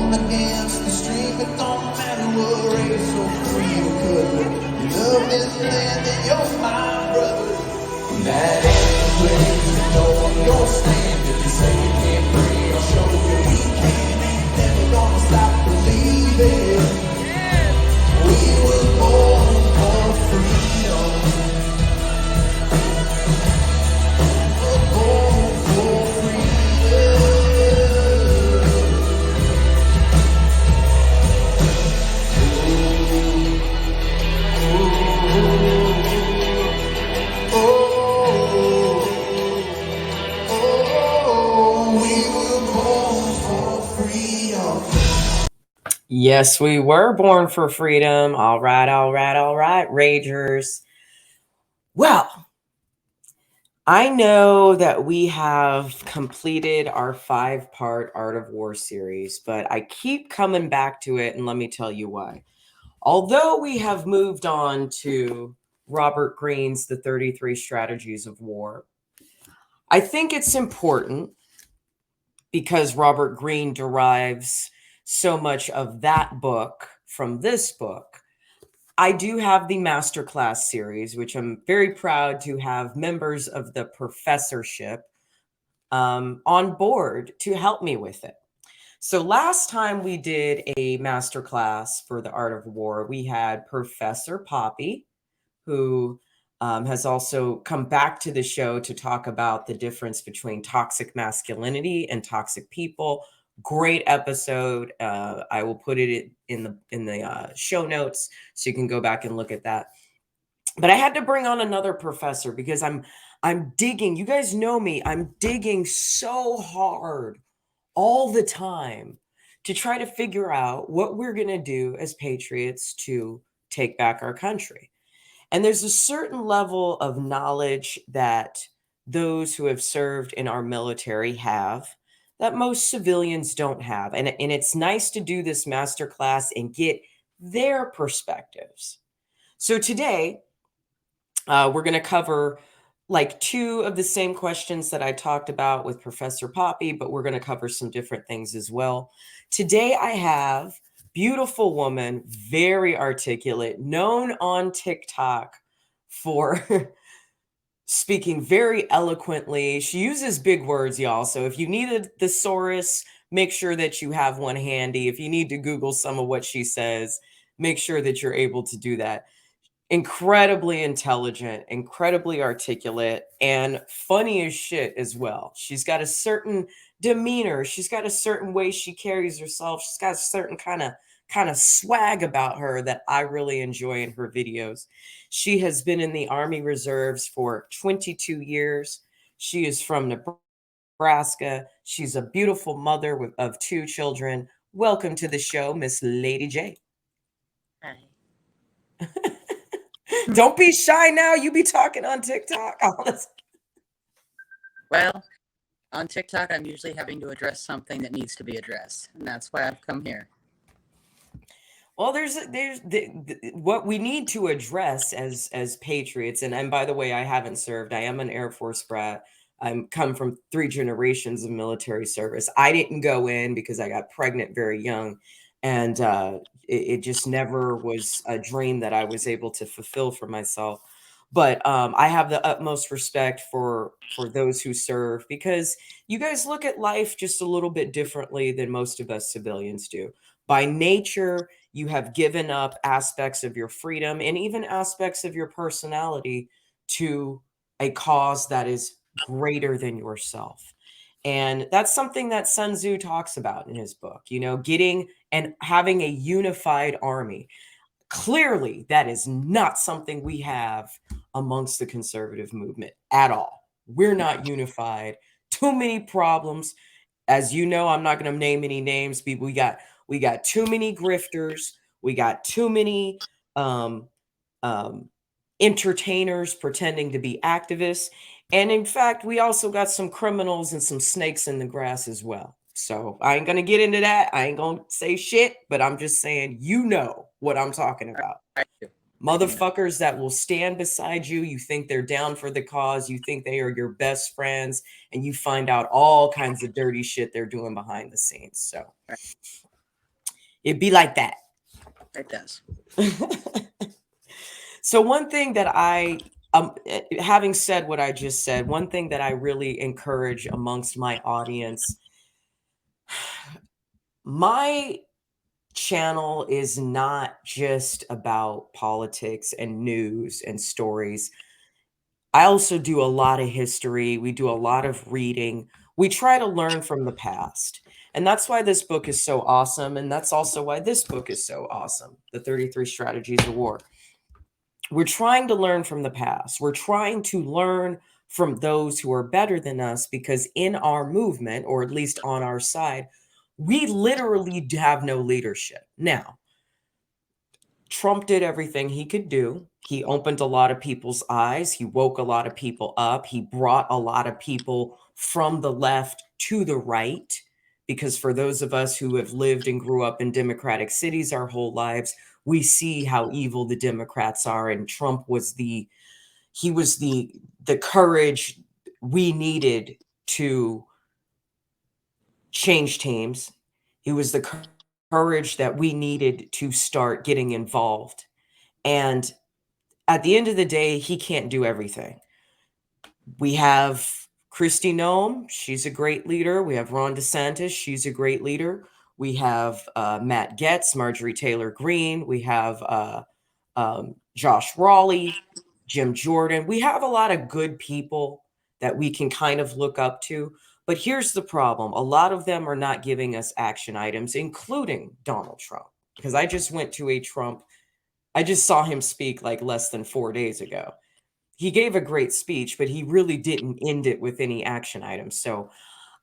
born against the stream. It don't matter what race or creed or color. You love this land and you're my brother. That anthem plays and know your stand. If you say you can't breathe, I'll show you we can. Ain't never gonna stop believing. We were born for freedom. We're born for freedom. Yes, we were born for freedom. All right, all right, all right, Ragers. Well, I know that we have completed our 5-part Art of War series, but I keep coming back to it, and let me tell you why. Although we have moved on to Robert Greene's The 33 Strategies of War, I think it's important because Robert Greene derives so much of that book from this book. I do have the Masterclass series, which I'm very proud to have members of the professorship on board to help me with it. So last time we did a masterclass for the Art of War, we had Professor Poppy, who has also come back to the show to talk about the difference between toxic masculinity and toxic people. Great episode. I will put it in the show notes so you can go back and look at that. But I had to bring on another professor because I'm digging. You guys know me. I'm digging so hard all the time to try to figure out what we're going to do as patriots to take back our country. And there's a certain level of knowledge that those who have served in our military have that most civilians don't have. And it's nice to do this masterclass and get their perspectives. So today, we're going to cover like 2 of the same questions that I talked about with Professor Poppy, but we're going to cover some different things as well. Today, I have beautiful woman, very articulate, known on TikTok for speaking very eloquently. She uses big words, y'all. So if you need a thesaurus, make sure that you have one handy. If you need to Google some of what she says, make sure that you're able to do that. Incredibly intelligent, incredibly articulate, and funny as shit as well. She's got a certain demeanor. She's got a certain way she carries herself. She's got a certain kind of swag about her that I really enjoy in her videos. She has been in the Army Reserves for 22 years. She is from Nebraska. She's a beautiful mother of 2 children. Welcome to the show, Miss Lady J. Hi. Don't be shy now. You be talking on TikTok. Well, on TikTok, I'm usually having to address something that needs to be addressed, and that's why I've come here. Well, there's what we need to address as patriots. And by the way, I haven't served. I am an Air Force brat. I'm come from 3 generations of military service. I didn't go in because I got pregnant very young. And it just never was a dream that I was able to fulfill for myself. But I have the utmost respect for those who serve because you guys look at life just a little bit differently than most of us civilians do. By nature, you have given up aspects of your freedom and even aspects of your personality to a cause that is greater than yourself. And that's something that Sun Tzu talks about in his book, getting and having a unified army. Clearly, that is not something we have amongst the conservative movement at all. We're not unified. Too many problems. As you know, I'm not going to name any names. We got too many grifters. We got too many entertainers pretending to be activists. And in fact, we also got some criminals and some snakes in the grass as well. So I ain't going to get into that. I ain't going to say shit, but I'm just saying, you know what I'm talking about. Motherfuckers that will stand beside you. You think they're down for the cause. You think they are your best friends. And you find out all kinds of dirty shit they're doing behind the scenes. So It'd be like that. It does. So one thing that having said what I just said, one thing that I really encourage amongst my audience, my channel is not just about politics and news and stories. I also do a lot of history. We do a lot of reading. We try to learn from the past. And that's why this book is so awesome. And that's also why this book is so awesome, The 33 Strategies of War. We're trying to learn from the past. We're trying to learn from those who are better than us, because in our movement, or at least on our side, we literally have no leadership. Now, Trump did everything he could do. He opened a lot of people's eyes. He woke a lot of people up. He brought a lot of people from the left to the right. Because for those of us who have lived and grew up in democratic cities our whole lives, we see how evil the Democrats are. And Trump was the courage we needed to change teams. He was the courage that we needed to start getting involved. And at the end of the day, he can't do everything. We have Kristi Noem. She's a great leader. We have Ron DeSantis. She's a great leader. We have Matt Gaetz, Marjorie Taylor Greene. We have Josh Raleigh, Jim Jordan. We have a lot of good people that we can kind of look up to. But here's the problem. A lot of them are not giving us action items, including Donald Trump. Because I just saw him speak like less than 4 days ago. He gave a great speech, but he really didn't end it with any action items. So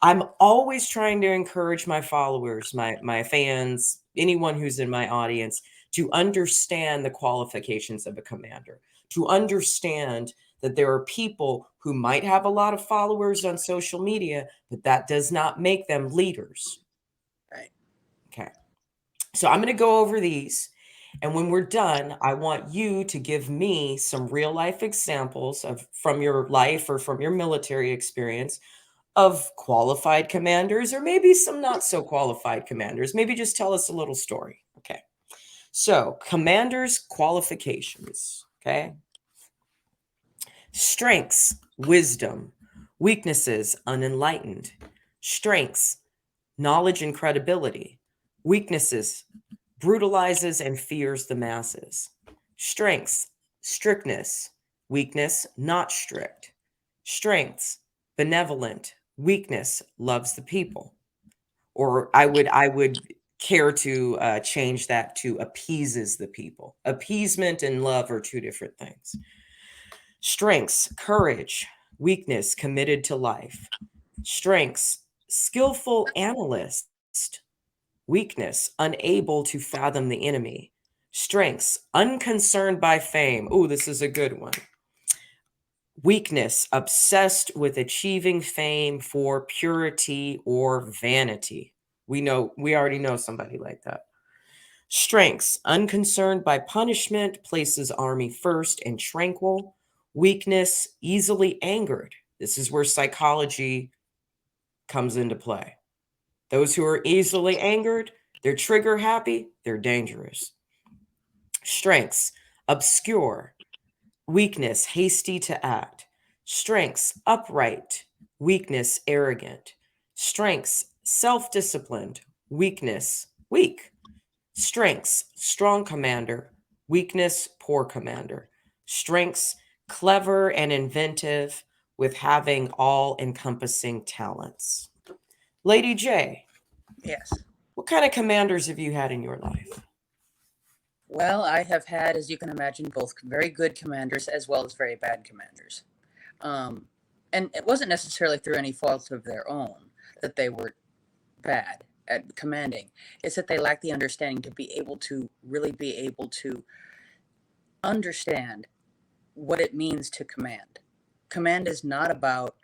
I'm always trying to encourage my followers, my fans, anyone who's in my audience, to understand the qualifications of a commander, to understand that there are people who might have a lot of followers on social media, but that does not make them leaders. Right. Okay. So I'm going to go over these. And when we're done, I want you to give me some real life examples from your life or from your military experience of qualified commanders, or maybe some not so qualified commanders. Maybe just tell us a little story. Okay. So commanders' qualifications. Okay. Strengths, wisdom. Weaknesses, unenlightened. Strengths, knowledge and credibility. Weaknesses, brutalizes and fears the masses. Strengths, strictness. Weakness, not strict. Strengths, benevolent. Weakness, loves the people. Or I would care to change that to appeases the people. Appeasement and love are two different things. Strengths, courage. Weakness, committed to life. Strengths, skillful analyst. Weakness, unable to fathom the enemy. Strengths, unconcerned by fame. Oh, this is a good one. Weakness, obsessed with achieving fame for purity or vanity. We already know somebody like that. Strengths, unconcerned by punishment, places army first and tranquil. Weakness, easily angered. This is where psychology comes into play. Those who are easily angered, they're trigger happy, they're dangerous. Strengths, obscure. Weakness, hasty to act. Strengths, upright. Weakness, arrogant. Strengths, self-disciplined. Weakness, weak. Strengths, strong commander. Weakness, poor commander. Strengths, clever and inventive, with having all-encompassing talents. Lady J. Yes. What kind of commanders have you had in your life? Well, I have had, as you can imagine, both very good commanders as well as very bad commanders. And it wasn't necessarily through any fault of their own that they were bad at commanding. It's that they lacked the understanding to be able to really be able to understand what it means to command. Command is not about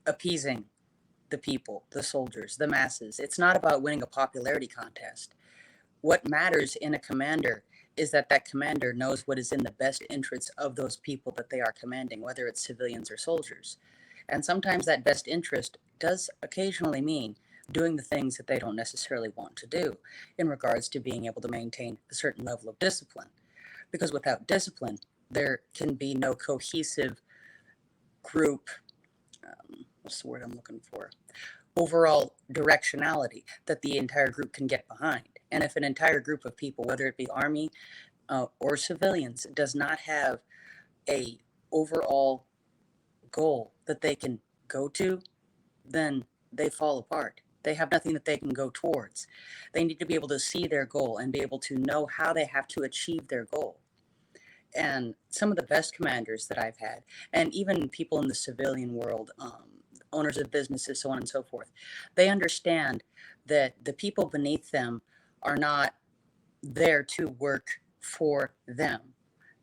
appeasing the people, the soldiers, the masses. It's not about winning a popularity contest. What matters in a commander is that that commander knows what is in the best interests of those people that they are commanding, whether it's civilians or soldiers. And sometimes that best interest does occasionally mean doing the things that they don't necessarily want to do in regards to being able to maintain a certain level of discipline. Because without discipline, there can be no cohesive group, what's the word I'm looking for? Overall directionality that the entire group can get behind. And if an entire group of people, whether it be army or civilians, does not have a overall goal that they can go to, then they fall apart. They have nothing that they can go towards. They need to be able to see their goal and be able to know how they have to achieve their goal. And some of the best commanders that I've had, and even people in the civilian world, owners of businesses, so on and so forth, they understand that the people beneath them are not there to work for them.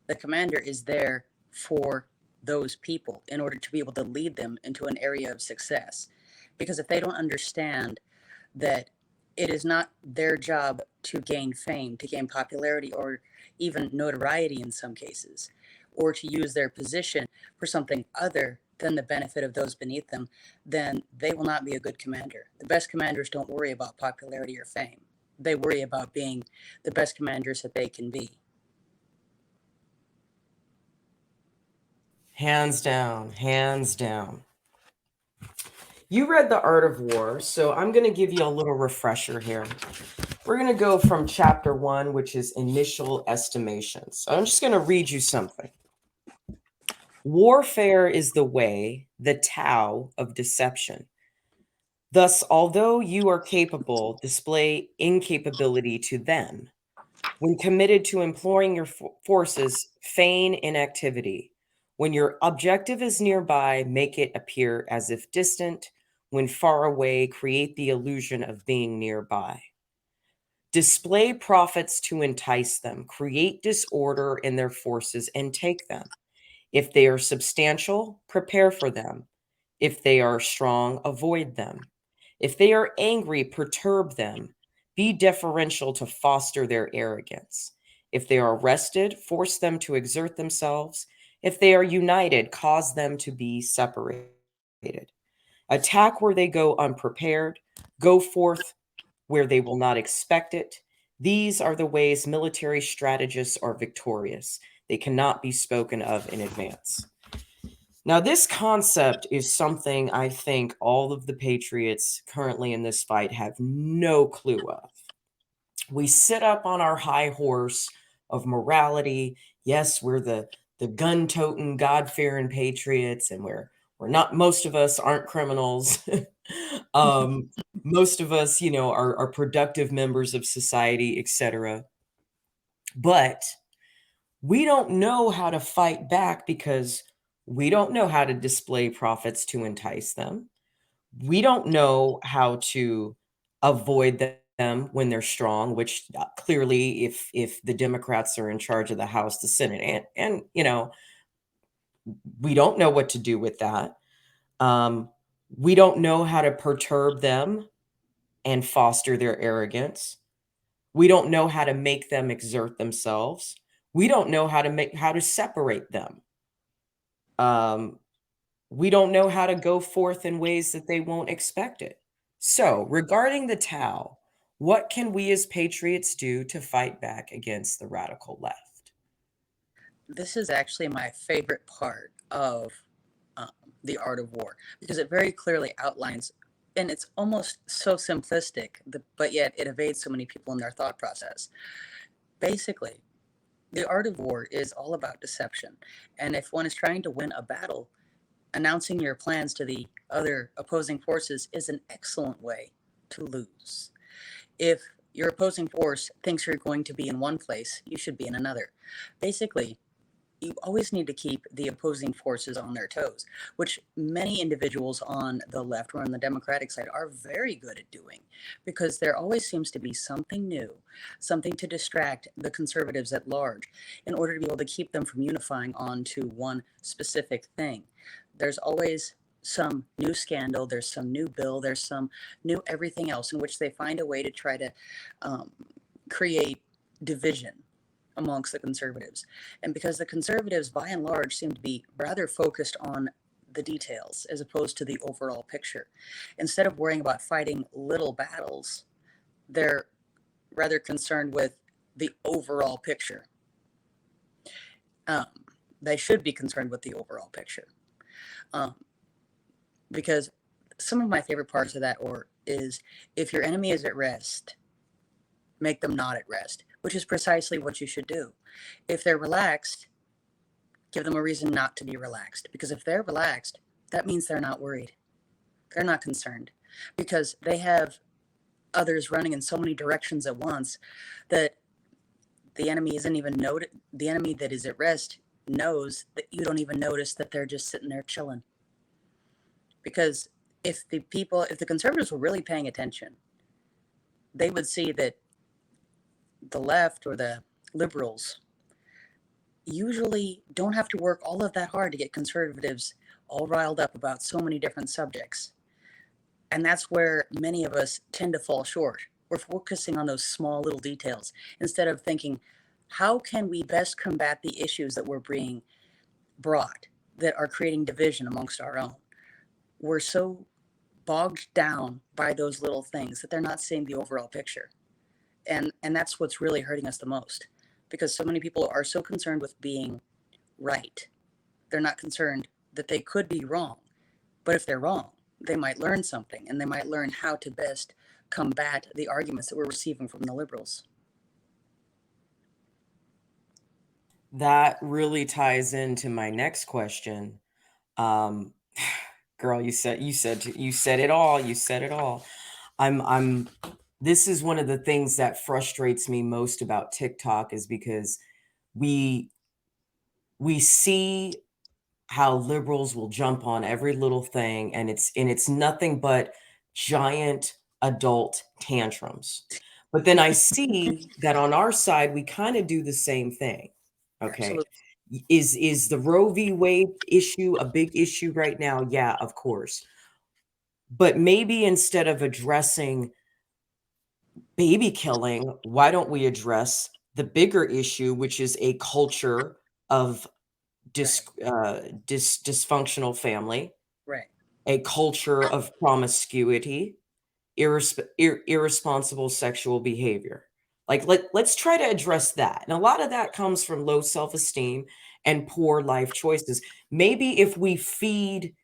The commander is there for those people in order to be able to lead them into an area of success. Because if they don't understand that it is not their job to gain fame, to gain popularity, or even notoriety in some cases, or to use their position for something other than the benefit of those beneath them, then they will not be a good commander. The best commanders don't worry about popularity or fame. They worry about being the best commanders that they can be. Hands down, hands down. You read The Art of War, so I'm going to give you a little refresher here. We're going to go from chapter 1, which is initial estimations. So I'm just going to read you something. Warfare is the way, the Tao of deception. Thus, although you are capable, display incapability to them. When committed to imploring your forces, feign inactivity. When your objective is nearby, make it appear as if distant. When far away, create the illusion of being nearby. Display profits to entice them. Create disorder in their forces and take them. If they are substantial, prepare for them. If they are strong, avoid them. If they are angry, perturb them. Be deferential to foster their arrogance. If they are rested, force them to exert themselves. If they are united, cause them to be separated. Attack where they go unprepared. Go forth where they will not expect it. These are the ways military strategists are victorious. They cannot be spoken of in advance. Now, this concept is something I think all of the patriots currently in this fight have no clue of. We sit up on our high horse of morality. Yes, we're the gun-toting, God-fearing patriots, and we're not, most of us aren't criminals. Most of us, are productive members of society, etc. But we don't know how to fight back because we don't know how to display profits to entice them. We don't know how to avoid them when they're strong, which clearly if the Democrats are in charge of the House, the Senate, and we don't know what to do with that. We don't know how to perturb them and foster their arrogance. We don't know how to make them exert themselves. We don't know how to separate them. We don't know how to go forth in ways that they won't expect it. So, regarding the Tao, what can we as patriots do to fight back against the radical left? This is actually my favorite part of The Art of War, because it very clearly outlines, and it's almost so simplistic, but yet it evades so many people in their thought process. Basically, The Art of War is all about deception. And if one is trying to win a battle, announcing your plans to the other opposing forces is an excellent way to lose. If your opposing force thinks you're going to be in one place, you should be in another. Basically, you always need to keep the opposing forces on their toes, which many individuals on the left or on the Democratic side are very good at doing, because there always seems to be something new, something to distract the conservatives at large in order to be able to keep them from unifying onto one specific thing. There's always some new scandal, there's some new bill, there's some new everything else in which they find a way to try to create division amongst the conservatives. And because the conservatives, by and large, seem to be rather focused on the details as opposed to the overall picture. Instead of worrying about fighting little battles, they're rather concerned with the overall picture. They should be concerned with the overall picture. Because some of my favorite parts of that is if your enemy is at rest, make them not at rest, which is precisely what you should do. If they're relaxed, give them a reason not to be relaxed. Because if they're relaxed, that means they're not worried. They're not concerned because they have others running in so many directions at once that the enemy isn't even the enemy that is at rest knows that you don't even notice that they're just sitting there chilling. Because if the conservatives were really paying attention, they would see that the left or the liberals usually don't have to work all of that hard to get conservatives all riled up about so many different subjects. And that's where many of us tend to fall short. We're focusing on those small little details instead of thinking, how can we best combat the issues that we're being brought that are creating division amongst our own? We're so bogged down by those little things that they're not seeing the overall picture. And that's what's really hurting us the most, because so many people are so concerned with being right. They're not concerned that they could be wrong. But if they're wrong, they might learn something, and they might learn how to best combat the arguments that we're receiving from the liberals. That really ties into my next question. Girl, you said it all. You said it all. This is one of the things that frustrates me most about TikTok, is because we see how liberals will jump on every little thing, and it's nothing but giant adult tantrums. But then I see that on our side we kind of do the same thing. Okay. Absolutely. Is the Roe v. Wade issue a big issue right now? Yeah, of course. But maybe instead of addressing baby killing, why don't we address the bigger issue, which is a culture of dysfunctional family, Right. a culture of promiscuity, irresponsible sexual behavior. Like let's try to address that. And a lot of that comes from low self-esteem and poor life choices. Maybe if we feed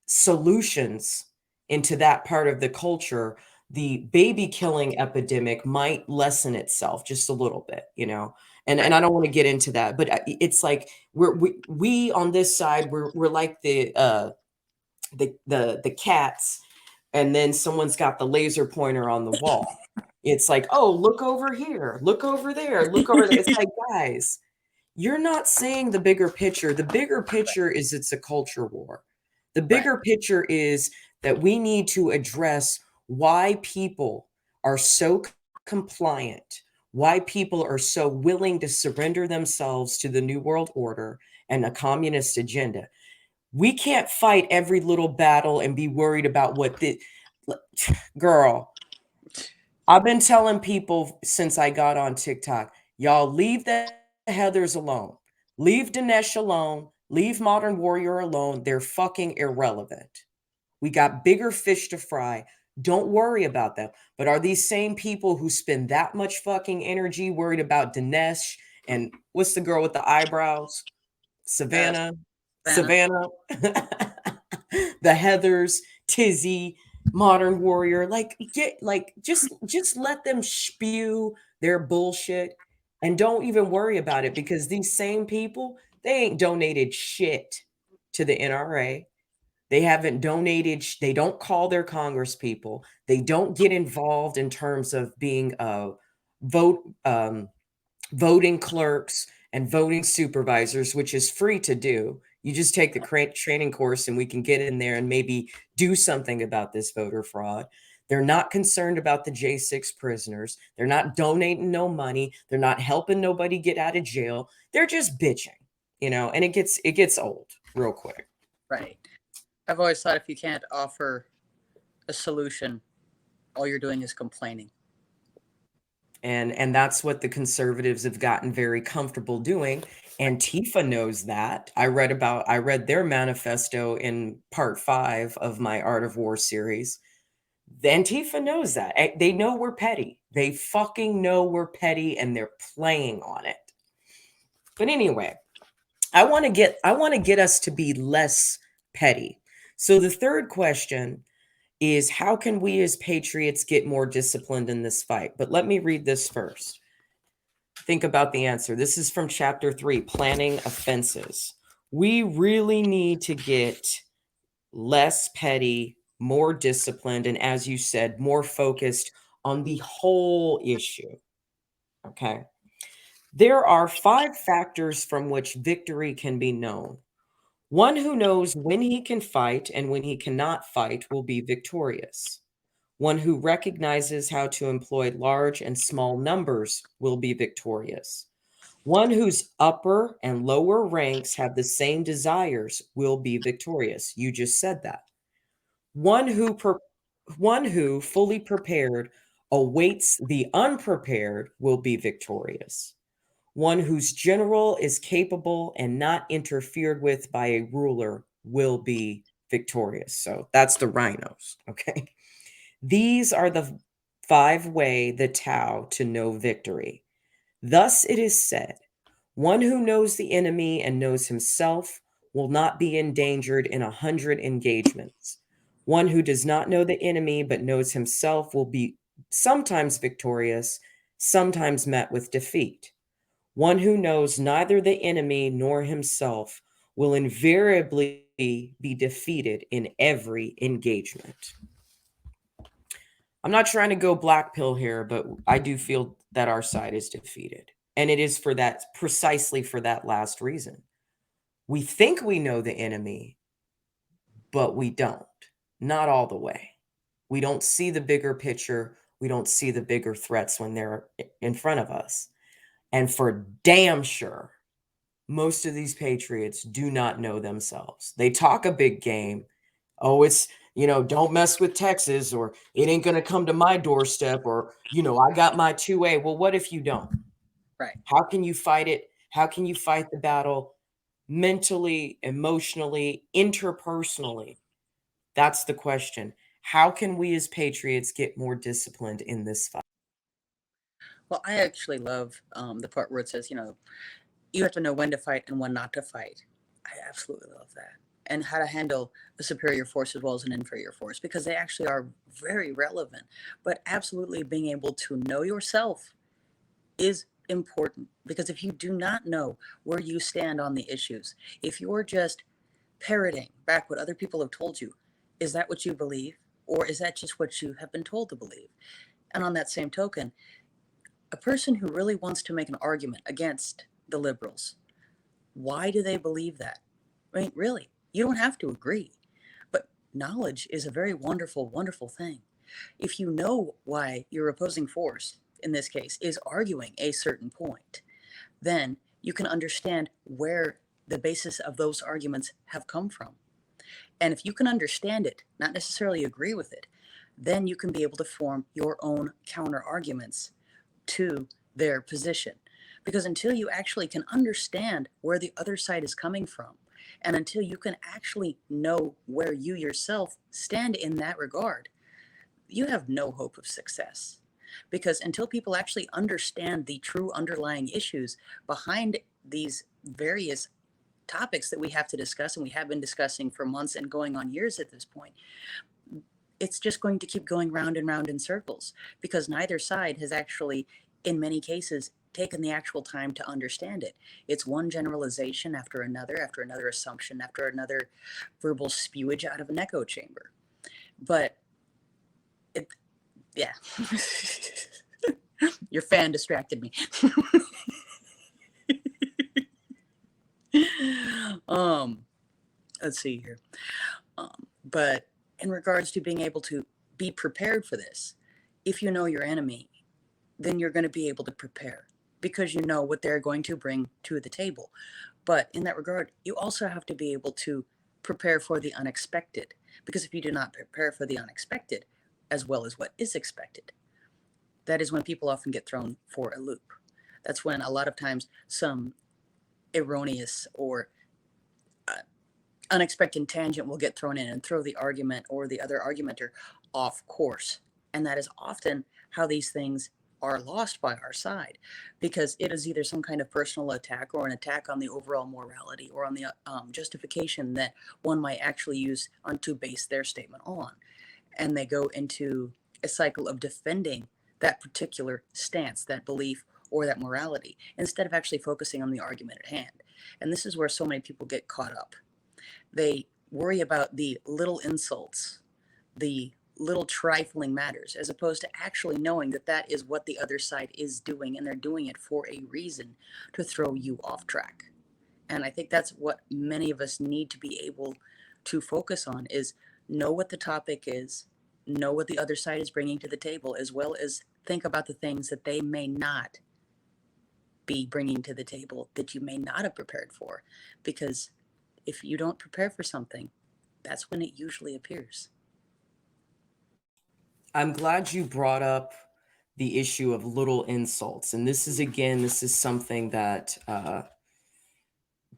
solutions into that part of the culture, the baby killing epidemic might lessen itself just a little bit, you know. And I don't want to get into that, but it's like we on this side, we're like the cats, and then someone's got the laser pointer on the wall. It's like, oh, look over here, look over there, look over there. It's like, guys, you're not seeing the bigger picture. The bigger picture is it's a culture war. The bigger picture is that we need to address why people are so compliant, why people are so willing to surrender themselves to the New World Order and a communist agenda. We can't fight every little battle and be worried about what the girl. I've been telling people since I got on TikTok, y'all leave the Heathers alone. Leave Dinesh alone. Leave Modern Warrior alone. They're fucking irrelevant. We got bigger fish to fry. Don't worry about them. But are these same people who spend that much fucking energy worried about Dinesh and what's the girl with the eyebrows? Savannah. The Heathers, Tizzy, Modern Warrior, just let them spew their bullshit and don't even worry about it, because these same people, they ain't donated shit to the NRA. They haven't donated, they don't call their Congress people. They don't get involved in terms of being voting clerks and voting supervisors, which is free to do. You just take the training course and we can get in there and maybe do something about this voter fraud. They're not concerned about the J6 prisoners. They're not donating no money. They're not helping nobody get out of jail. They're just bitching, you know, and it gets old real quick. Right. I've always thought if you can't offer a solution, all you're doing is complaining. And that's what the conservatives have gotten very comfortable doing, Antifa knows that. I read their manifesto in part 5 of my Art of War series. The Antifa knows that. They know we're petty. They fucking know we're petty, and they're playing on it. But anyway, I want to get us to be less petty. So the third question is, how can we as patriots get more disciplined in this fight? But let me read this first. Think about the answer. This is from chapter 3, planning offenses. We really need to get less petty, more disciplined, and as you said, more focused on the whole issue. Okay. There are 5 factors from which victory can be known. One who knows when he can fight and when he cannot fight will be victorious. One who recognizes how to employ large and small numbers will be victorious. One whose upper and lower ranks have the same desires will be victorious. You just said that. One who fully prepared awaits the unprepared will be victorious. One whose general is capable and not interfered with by a ruler will be victorious. So that's the rhinos. Okay. These are the 5 way the Tao to know victory. Thus it is said, one who knows the enemy and knows himself will not be endangered in 100 engagements. One who does not know the enemy but knows himself will be sometimes victorious, sometimes met with defeat. One who knows neither the enemy nor himself will invariably be defeated in every engagement. I'm not trying to go black pill here, but I do feel that our side is defeated. And it is for that, precisely for that last reason. We think we know the enemy, but we don't. Not all the way. We don't see the bigger picture. We don't see the bigger threats when they're in front of us. And for damn sure, most of these patriots do not know themselves. They talk a big game. Oh, it's, don't mess with Texas, or it ain't going to come to my doorstep, or, I got my 2A. Well, what if you don't? Right. How can you fight it? How can you fight the battle mentally, emotionally, interpersonally? That's the question. How can we as patriots get more disciplined in this fight? Well, I actually love the part where it says, you have to know when to fight and when not to fight. I absolutely love that. And how to handle a superior force as well as an inferior force, because they actually are very relevant. But absolutely being able to know yourself is important, because if you do not know where you stand on the issues, if you're just parroting back what other people have told you, is that what you believe? Or is that just what you have been told to believe? And on that same token, a person who really wants to make an argument against the liberals, why do they believe that? I mean, really, you don't have to agree, but knowledge is a very wonderful, wonderful thing. If you know why your opposing force, in this case, is arguing a certain point, then you can understand where the basis of those arguments have come from. And if you can understand it, not necessarily agree with it, then you can be able to form your own counter arguments to their position. Because until you actually can understand where the other side is coming from, and until you can actually know where you yourself stand in that regard, you have no hope of success. Because until people actually understand the true underlying issues behind these various topics that we have to discuss, and we have been discussing for months and going on years at this point, it's just going to keep going round and round in circles, because neither side has actually, in many cases, taken the actual time to understand it. It's one generalization after another assumption, after another verbal spewage out of an echo chamber. But yeah. Your fan distracted me. Let's see here. But in regards to being able to be prepared for this, if you know your enemy, then you're going to be able to prepare, because you know what they're going to bring to the table. But in that regard, you also have to be able to prepare for the unexpected, because if you do not prepare for the unexpected as well as what is expected, that is when people often get thrown for a loop. That's when a lot of times some erroneous or unexpected tangent will get thrown in and throw the argument or the other argumenter off course. And that is often how these things are lost by our side, because it is either some kind of personal attack or an attack on the overall morality or on the justification that one might actually use to base their statement on. And they go into a cycle of defending that particular stance, that belief, or that morality, instead of actually focusing on the argument at hand. And this is where so many people get caught up. They worry about the little insults, the little trifling matters, as opposed to actually knowing that that is what the other side is doing, and they're doing it for a reason, to throw you off track. And I think that's what many of us need to be able to focus on, is know what the topic is, know what the other side is bringing to the table, as well as think about the things that they may not be bringing to the table that you may not have prepared for. Because if you don't prepare for something, that's when it usually appears. I'm glad you brought up the issue of little insults. And this is something that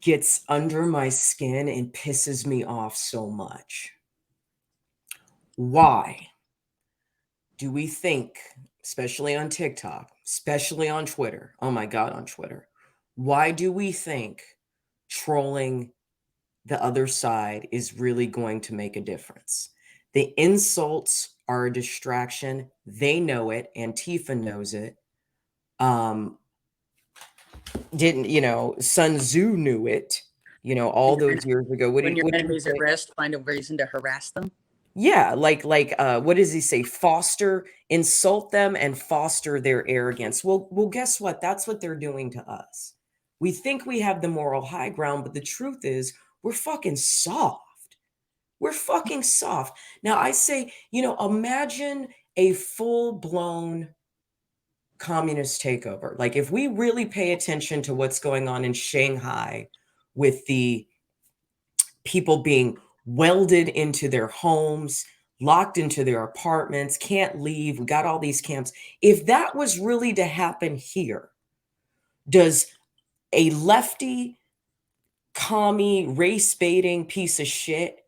gets under my skin and pisses me off so much. Why do we think, especially on TikTok, especially on Twitter, oh my God, on Twitter, why do we think trolling the other side is really going to make a difference? The insults are a distraction. They know it. Antifa knows it. Sun Tzu knew it, all those years ago. When your enemies at rest, find a reason to harass them. Yeah, what does he say? Insult them and foster their arrogance. Well, guess what? That's what they're doing to us. We think we have the moral high ground, but the truth is we're fucking soft. We're fucking soft. Now, I say, imagine a full-blown communist takeover. Like, if we really pay attention to what's going on in Shanghai with the people being welded into their homes, locked into their apartments, can't leave, we got all these camps. If that was really to happen here, does a lefty, commie, race-baiting piece of shit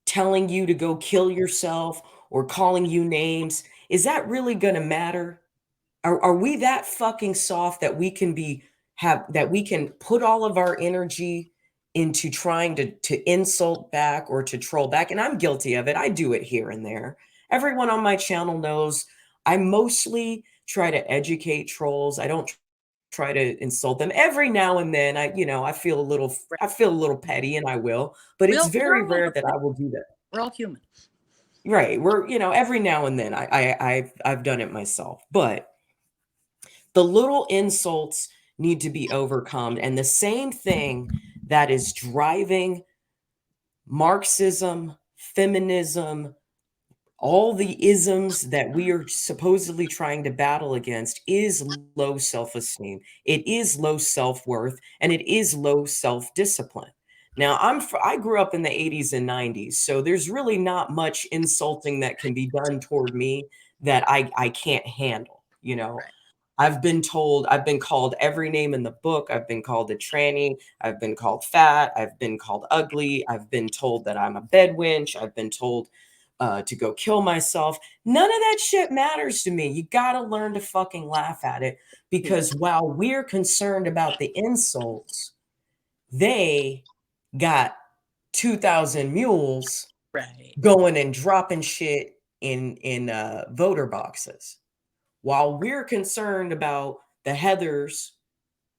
telling you to go kill yourself or calling you names, is that really going to matter? Are we that fucking soft that we can put all of our energy into trying to insult back or to troll back? And I'm guilty of it. I do it here and there. Everyone on my channel knows I mostly try to educate trolls. I don't try to insult them. Every now and then I feel a little petty, and I will, but it's very rare that I will do that. We're all human. Right. We're, every now and then I've done it myself, but the little insults need to be overcome. And the same thing that is driving Marxism, feminism, all the isms that we are supposedly trying to battle against is low self-esteem. It is low self-worth, and it is low self-discipline. Now, I grew up in the 80s and 90s, so there's really not much insulting that can be done toward me that I can't handle, Right. I've been called every name in the book. I've been called a tranny. I've been called fat. I've been called ugly. I've been told that I'm a bedwench. I've been told to go kill myself. None of that shit matters to me. You got to learn to fucking laugh at it, because while we're concerned about the insults, they got 2,000 mules going and dropping shit in voter boxes. While we're concerned about the Heathers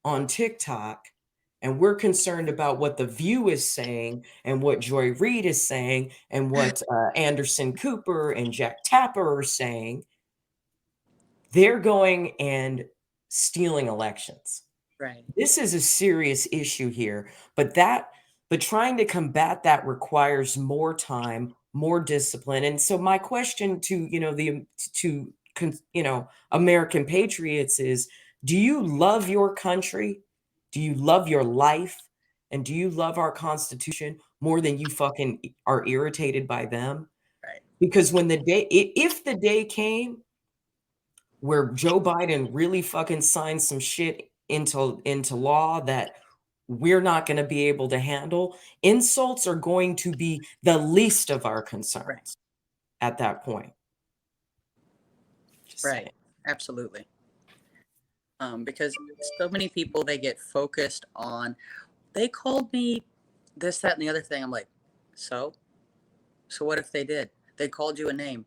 on TikTok, and we're concerned about what The View is saying and what Joy Reid is saying and what Anderson Cooper and Jack Tapper are saying, they're going and stealing elections. Right. This is a serious issue here, but trying to combat that requires more time, more discipline. And so my question to, American patriots is, do you love your country? Do you love your life? And do you love our Constitution more than you fucking are irritated by them? Right. Because if the day came where Joe Biden really fucking signed some shit into law that we're not going to be able to handle. Insults are going to be the least of our concerns at that point. Just Right. saying. Absolutely. Because so many people, they get focused on, they called me this, that, and the other thing. I'm like, so what if they did? They called you a name.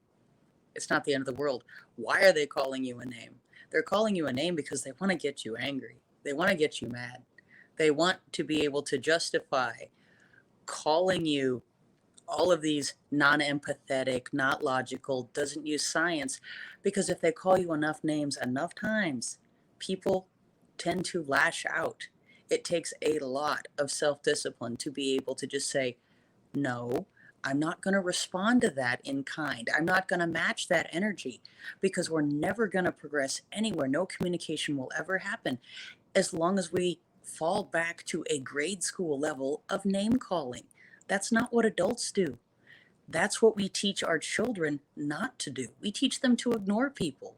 It's not the end of the world. Why are they calling you a name? They're calling you a name because they want to get you angry. They want to get you mad. They want to be able to justify calling you all of these non-empathetic, not logical, doesn't use science, because if they call you enough names enough times, people tend to lash out. It takes a lot of self-discipline to be able to just say, no, I'm not going to respond to that in kind. I'm not going to match that energy, because we're never going to progress anywhere. No communication will ever happen as long as we fall back to a grade school level of name calling. That's not what adults do. That's what we teach our children not to do. We teach them to ignore people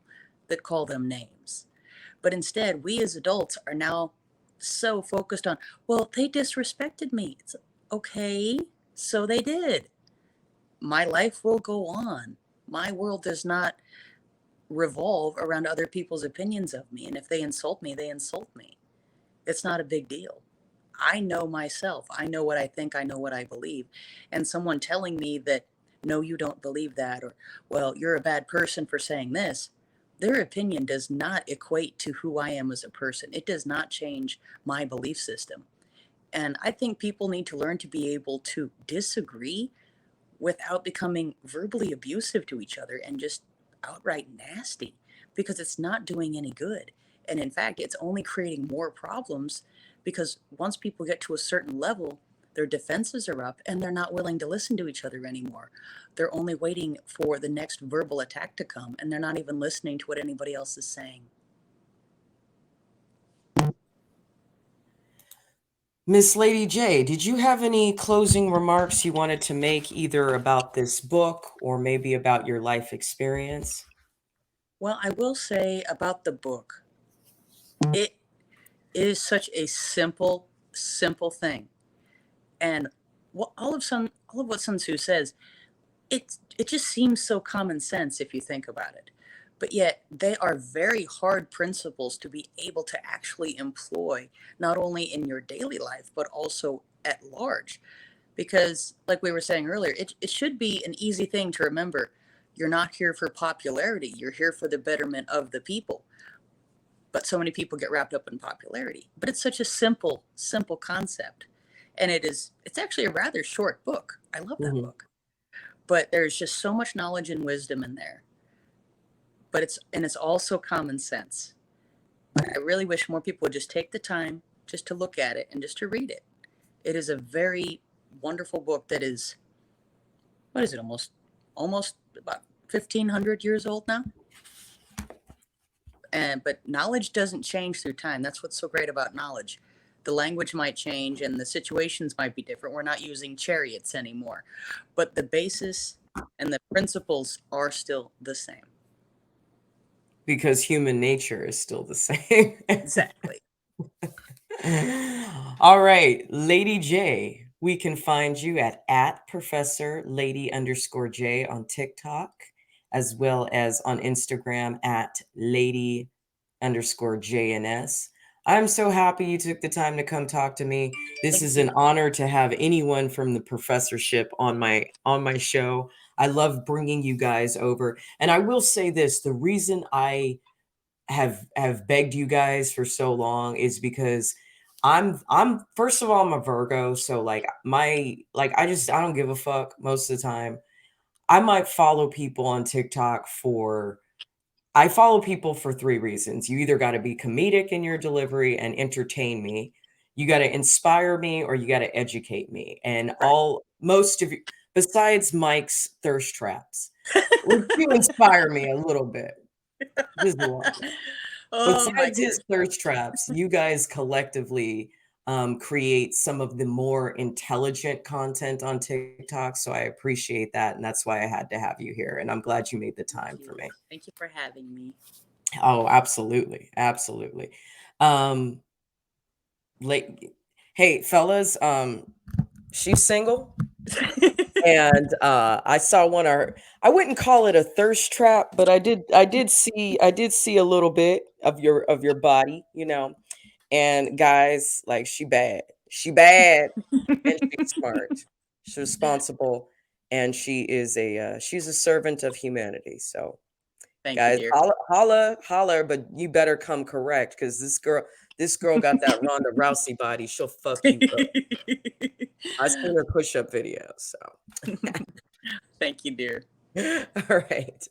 that call them names. But instead, we as adults are now so focused on, well, they disrespected me. It's okay, so they did. My life will go on. My world does not revolve around other people's opinions of me. And if they insult me, they insult me. It's not a big deal. I know myself. I know what I think. I know what I believe. And someone telling me that, no, you don't believe that, or, well, you're a bad person for saying this, their opinion does not equate to who I am as a person. It does not change my belief system. And I think people need to learn to be able to disagree without becoming verbally abusive to each other and just outright nasty, because it's not doing any good. And in fact, it's only creating more problems, because once people get to a certain level, their defenses are up and they're not willing to listen to each other anymore. They're only waiting for the next verbal attack to come, and they're not even listening to what anybody else is saying. Miss Lady J, did you have any closing remarks you wanted to make, either about this book or maybe about your life experience? Well, I will say about the book, it is such a simple, simple thing. And all of what Sun Tzu says, it just seems so common sense if you think about it. But yet they are very hard principles to be able to actually employ, not only in your daily life, but also at large. Because like we were saying earlier, it should be an easy thing to remember. You're not here for popularity. You're here for the betterment of the people. But so many people get wrapped up in popularity. But it's such a simple, simple concept. And it's actually a rather short book. I love that book. But there's just so much knowledge and wisdom in there. But it's also common sense. I really wish more people would just take the time just to look at it and just to read it. It is a very wonderful book that is, what is it, almost about 1,500 years old now? But knowledge doesn't change through time. That's what's so great about knowledge. The language might change and the situations might be different. We're not using chariots anymore, but the basis and the principles are still the same. Because human nature is still the same. Exactly. All right, Lady J, we can find you at Professor Lady _J on TikTok, as well as on Instagram at Lady _JNS. I'm so happy you took the time to come talk to me. This Thank is you. an honor to have anyone from the professorship on my show. I love bringing you guys over. And I will say this, the reason I have begged you guys for so long is because I'm first of all, I'm a Virgo, so like I don't give a fuck most of the time. I might follow people on TikTok I follow people for three reasons. You either got to be comedic in your delivery and entertain me, you got to inspire me, or you got to educate me. And most of you, besides Mike's thirst traps, which do inspire me a little bit, just a little bit. Oh my Besides his thirst thirst traps. traps, you guys collectively create some of the more intelligent content on TikTok. So I appreciate that. And that's why I had to have you here. And I'm glad you made the time for me. Thank you for having me. Oh, absolutely. Absolutely. Um, like, Hey, fellas, she's single, and I saw one of her. I wouldn't call it a thirst trap, but I did see a little bit of your body, you know. And guys, like, she bad, and she's smart, she's responsible, and she's a servant of humanity. So, Thank you, guys, dear. holla, but you better come correct, because this girl got that Ronda Rousey body. She'll fuck you up. I seen her push-up videos. So, Thank you, dear. all right.